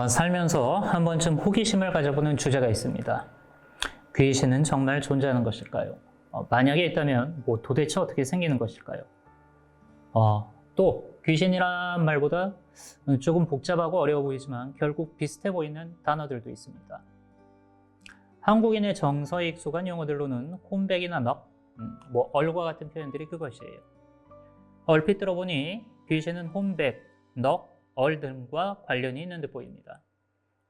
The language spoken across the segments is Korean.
살면서 한 번쯤 호기심을 가져보는 주제가 있습니다. 귀신은 정말 존재하는 것일까요? 만약에 있다면 도대체 어떻게 생기는 것일까요? 또 귀신이란 말보다 조금 복잡하고 어려워 보이지만 결국 비슷해 보이는 단어들도 있습니다. 한국인의 정서에 익숙한 용어들로는 혼백이나 넋, 얼과 같은 표현들이 그것이에요. 얼핏 들어보니 귀신은 혼백, 넋, 얼 등과 관련이 있는 듯 보입니다.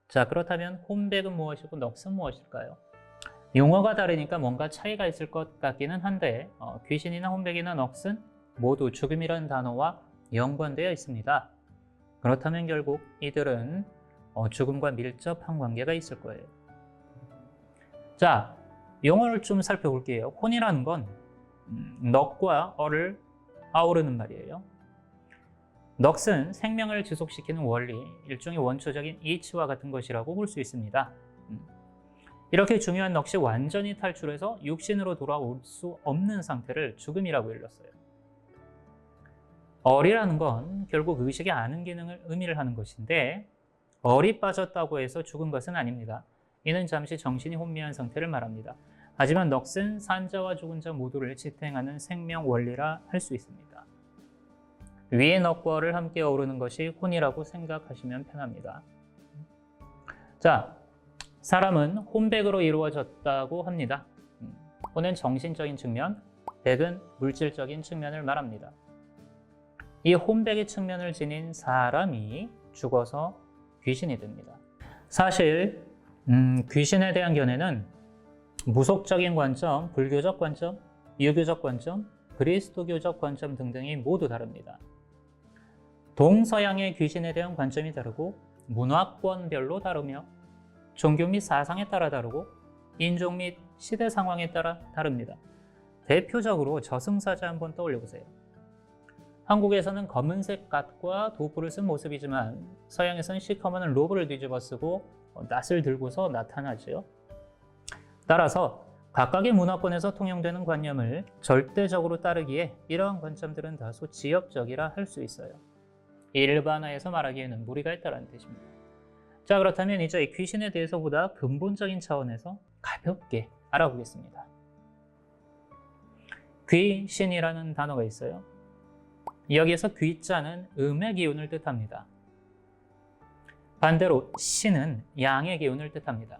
자, 그렇다면 혼백은 무엇이고 넋은 무엇일까요? 용어가 다르니까 뭔가 차이가 있을 것 같기는 한데 귀신이나 혼백이나 넋은 모두 죽음이라는 단어와 연관되어 있습니다. 그렇다면 결국 이들은 죽음과 밀접한 관계가 있을 거예요. 자, 용어를 좀 살펴볼게요. 혼이라는 건 넋과 얼을 아우르는 말이에요. 넋은 생명을 지속시키는 원리, 일종의 원초적인 이치와 같은 것이라고 볼 수 있습니다. 이렇게 중요한 넋이 완전히 탈출해서 육신으로 돌아올 수 없는 상태를 죽음이라고 일렀어요. 얼이라는 건 결국 의식의 아는 기능을 의미를 하는 것인데 얼이 빠졌다고 해서 죽은 것은 아닙니다. 이는 잠시 정신이 혼미한 상태를 말합니다. 하지만 넋은 산자와 죽은 자 모두를 지탱하는 생명 원리라 할 수 있습니다. 위의 넋과 얼을 함께 어우르는 것이 혼이라고 생각하시면 편합니다. 자, 사람은 혼백으로 이루어졌다고 합니다. 혼은 정신적인 측면, 백은 물질적인 측면을 말합니다. 이 혼백의 측면을 지닌 사람이 죽어서 귀신이 됩니다. 사실 귀신에 대한 견해는 무속적인 관점, 불교적 관점, 유교적 관점, 그리스도교적 관점 등등이 모두 다릅니다. 동서양의 귀신에 대한 관점이 다르고 문화권별로 다르며 종교 및 사상에 따라 다르고 인종 및 시대 상황에 따라 다릅니다. 대표적으로 저승사자 한번 떠올려보세요. 한국에서는 검은색 갓과 도포를 쓴 모습이지만 서양에서는 시커먼 로브를 뒤집어 쓰고 낫을 들고서 나타나죠. 따라서 각각의 문화권에서 통용되는 관념을 절대적으로 따르기에 이러한 관점들은 다소 지역적이라 할 수 있어요. 일반화해서 말하기에는 무리가 있다는 뜻입니다. 자, 그렇다면 이제 귀신에 대해서 보다 근본적인 차원에서 가볍게 알아보겠습니다. 귀신이라는 단어가 있어요. 여기에서 귀자는 음의 기운을 뜻합니다. 반대로 신은 양의 기운을 뜻합니다.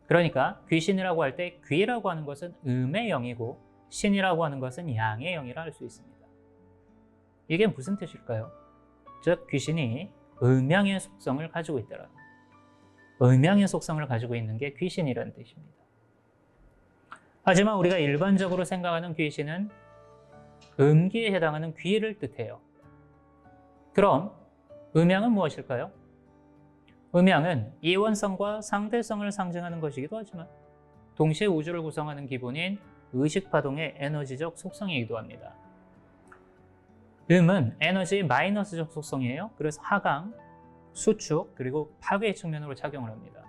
그러니까 귀신이라고 할 때 귀라고 하는 것은 음의 영이고 신이라고 하는 것은 양의 영이라 할 수 있습니다. 이게 무슨 뜻일까요? 즉 귀신이 음양의 속성을 가지고 있다라는 거예요. 음양의 속성을 가지고 있는 게 귀신이라는 뜻입니다. 하지만 우리가 일반적으로 생각하는 귀신은 음기에 해당하는 귀를 뜻해요. 그럼 음양은 무엇일까요? 음양은 이원성과 상대성을 상징하는 것이기도 하지만 동시에 우주를 구성하는 기본인 의식파동의 에너지적 속성이기도 합니다. 음은 에너지의 마이너스적 속성이에요. 그래서 하강, 수축, 그리고 파괴의 측면으로 작용을 합니다.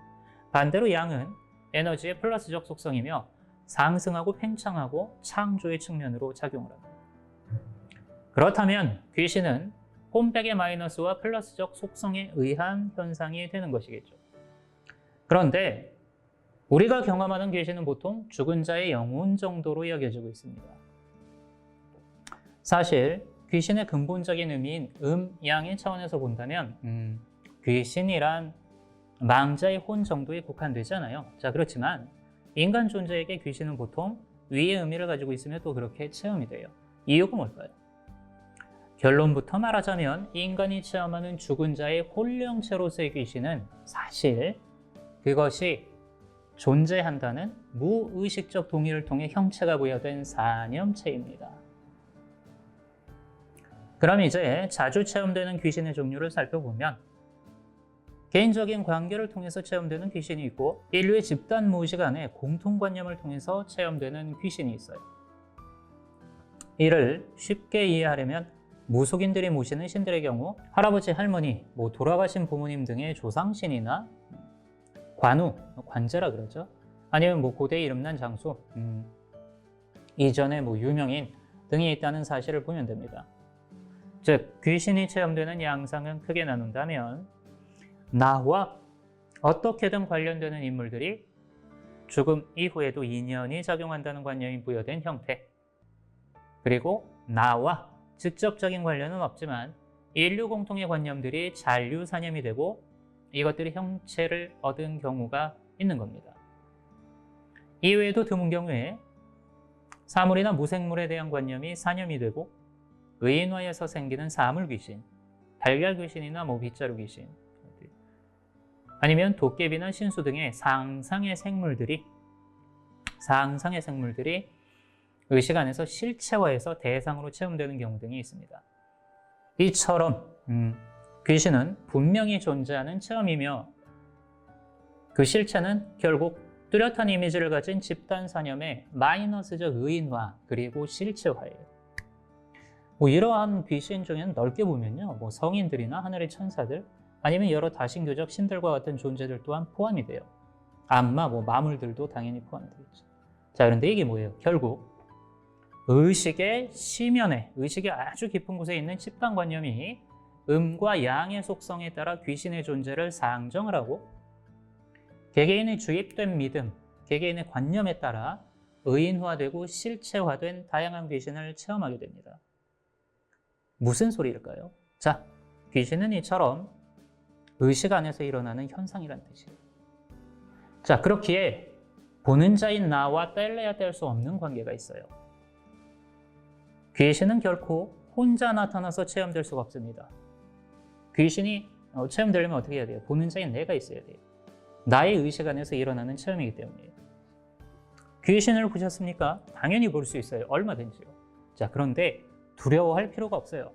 반대로 양은 에너지의 플러스적 속성이며 상승하고 팽창하고 창조의 측면으로 작용을 합니다. 그렇다면 귀신은 혼백의 마이너스와 플러스적 속성에 의한 현상이 되는 것이겠죠. 그런데 우리가 경험하는 귀신은 보통 죽은 자의 영혼 정도로 여겨지고 있습니다. 사실 귀신의 근본적인 의미인 양의 차원에서 본다면 귀신이란 망자의 혼 정도에 국한되지 않아요. 자, 그렇지만 인간 존재에게 귀신은 보통 위의 의미를 가지고 있으며 또 그렇게 체험이 돼요. 이유가 뭘까요? 결론부터 말하자면 인간이 체험하는 죽은 자의 혼령체로서의 귀신은 사실 그것이 존재한다는 무의식적 동의를 통해 형체가 부여된 사념체입니다. 그럼 이제 자주 체험되는 귀신의 종류를 살펴보면 개인적인 관계를 통해서 체험되는 귀신이 있고 인류의 집단 무의식 안에 공통관념을 통해서 체험되는 귀신이 있어요. 이를 쉽게 이해하려면 무속인들이 모시는 신들의 경우 할아버지, 할머니, 돌아가신 부모님 등의 조상신이나 관우, 관제라 그러죠. 아니면 고대에 이름난 장수, 이전에 유명인 등이 있다는 사실을 보면 됩니다. 즉 귀신이 체험되는 양상은 크게 나눈다면 나와 어떻게든 관련되는 인물들이 죽음 이후에도 인연이 작용한다는 관념이 부여된 형태. 그리고 나와 직접적인 관련은 없지만 인류 공통의 관념들이 잔류사념이 되고 이것들이 형체를 얻은 경우가 있는 겁니다. 이외에도 드문 경우에 사물이나 무생물에 대한 관념이 사념이 되고 의인화에서 생기는 사물귀신, 달걀귀신이나 빗자루 귀신, 아니면 도깨비나 신수 등의 상상의 생물들이 의식 안에서 실체화해서 대상으로 체험되는 경우 등이 있습니다. 이처럼 귀신은 분명히 존재하는 체험이며 그 실체는 결국 뚜렷한 이미지를 가진 집단사념의 마이너스적 의인화 그리고 실체화예요. 이러한 귀신 중에는 넓게 보면요, 성인들이나 하늘의 천사들 아니면 여러 다신교적 신들과 같은 존재들 또한 포함이 돼요. 악마, 마물들도 당연히 포함이 되겠죠. 자, 그런데 이게 뭐예요? 결국 의식의 심연에, 의식의 아주 깊은 곳에 있는 집단관념이 음과 양의 속성에 따라 귀신의 존재를 상정을 하고 개개인의 주입된 믿음, 개개인의 관념에 따라 의인화되고 실체화된 다양한 귀신을 체험하게 됩니다. 무슨 소리일까요? 자, 귀신은 이처럼 의식 안에서 일어나는 현상이란 뜻이에요. 자, 그렇기에 보는 자인 나와 뗄래야 뗄 수 없는 관계가 있어요. 귀신은 결코 혼자 나타나서 체험될 수가 없습니다. 귀신이 체험되려면 어떻게 해야 돼요? 보는 자인 내가 있어야 돼요. 나의 의식 안에서 일어나는 체험이기 때문이에요. 귀신을 보셨습니까? 당연히 볼 수 있어요. 얼마든지요. 자, 그런데 두려워할 필요가 없어요.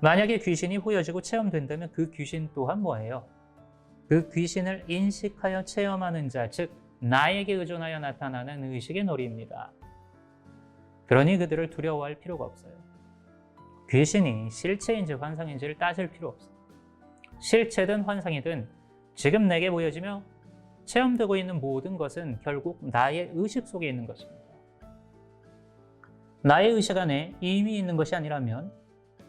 만약에 귀신이 보여지고 체험된다면 그 귀신 또한 뭐예요? 그 귀신을 인식하여 체험하는 자, 즉 나에게 의존하여 나타나는 의식의 놀이입니다. 그러니 그들을 두려워할 필요가 없어요. 귀신이 실체인지 환상인지를 따질 필요 없어요. 실체든 환상이든 지금 내게 보여지며 체험되고 있는 모든 것은 결국 나의 의식 속에 있는 것입니다. 나의 의식 안에 이미 있는 것이 아니라면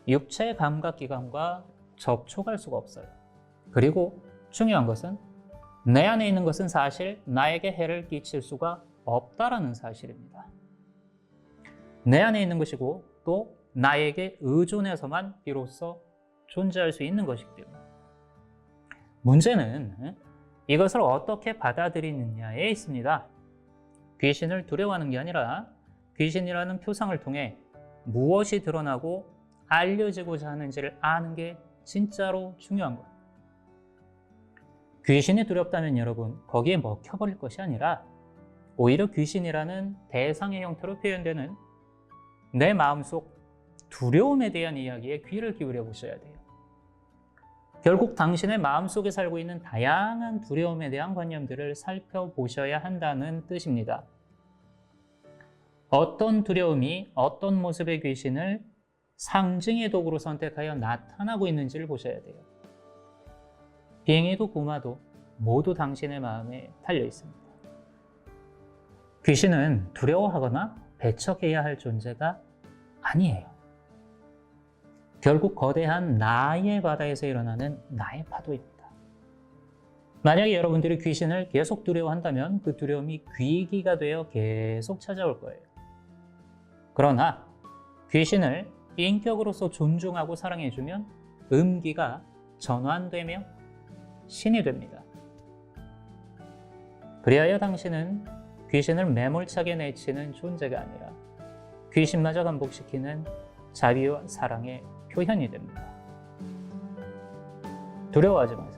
육체의 감각기관과 접촉할 수가 없어요. 그리고 중요한 것은 내 안에 있는 것은 사실 나에게 해를 끼칠 수가 없다라는 사실입니다. 내 안에 있는 것이고 또 나에게 의존해서만 비로소 존재할 수 있는 것이기 때문에 문제는 이것을 어떻게 받아들이느냐에 있습니다. 귀신을 두려워하는 게 아니라 귀신이라는 표상을 통해 무엇이 드러나고 알려지고자 하는지를 아는 게 진짜로 중요한 거예요. 귀신이 두렵다면 여러분 거기에 먹혀버릴 것이 아니라 오히려 귀신이라는 대상의 형태로 표현되는 내 마음속 두려움에 대한 이야기에 귀를 기울여 보셔야 돼요. 결국 당신의 마음속에 살고 있는 다양한 두려움에 대한 관념들을 살펴보셔야 한다는 뜻입니다. 어떤 두려움이 어떤 모습의 귀신을 상징의 도구로 선택하여 나타나고 있는지를 보셔야 돼요. 비행기도 고마도 모두 당신의 마음에 달려 있습니다. 귀신은 두려워하거나 배척해야 할 존재가 아니에요. 결국 거대한 나의 바다에서 일어나는 나의 파도입니다. 만약에 여러분들이 귀신을 계속 두려워한다면 그 두려움이 귀기가 되어 계속 찾아올 거예요. 그러나 귀신을 인격으로서 존중하고 사랑해주면 음기가 전환되며 신이 됩니다. 그리하여 당신은 귀신을 매몰차게 내치는 존재가 아니라 귀신마저 감복시키는 자비와 사랑의 표현이 됩니다. 두려워하지 마세요.